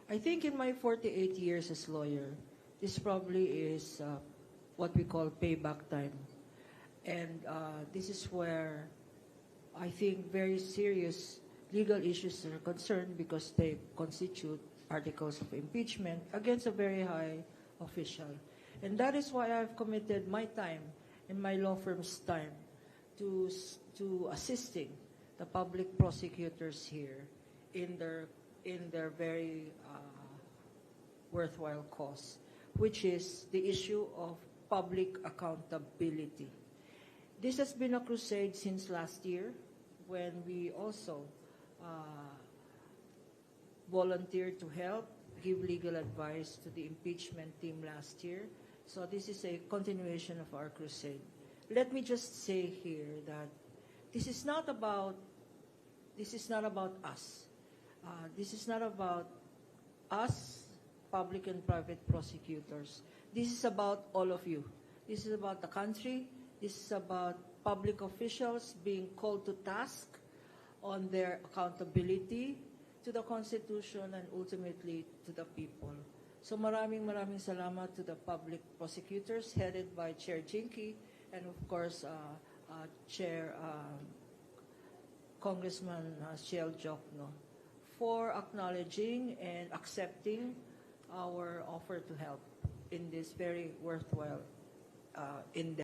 I think in my 48 years as lawyer, this probably is what we call payback time. And this is where I think very serious legal issues are concerned because they constitute articles of impeachment against a very high official. And that is why I've committed my time and my law firm's time to assisting the public prosecutors here in their very worthwhile cause, which is the issue of public accountability. This has been a crusade since last year when we also volunteered to help give legal advice to the impeachment team last year. So this is a continuation of our crusade. Let me just say here that this is not about us. This is not about us, public and private prosecutors. This is about all of you. This is about the country. This is about public officials being called to task on their accountability to the Constitution and ultimately to the people. So maraming salamat to the public prosecutors headed by Chair Jinky and of course Chair Congressman Shell Jokno for acknowledging and accepting our offer to help in this very worthwhile endeavor.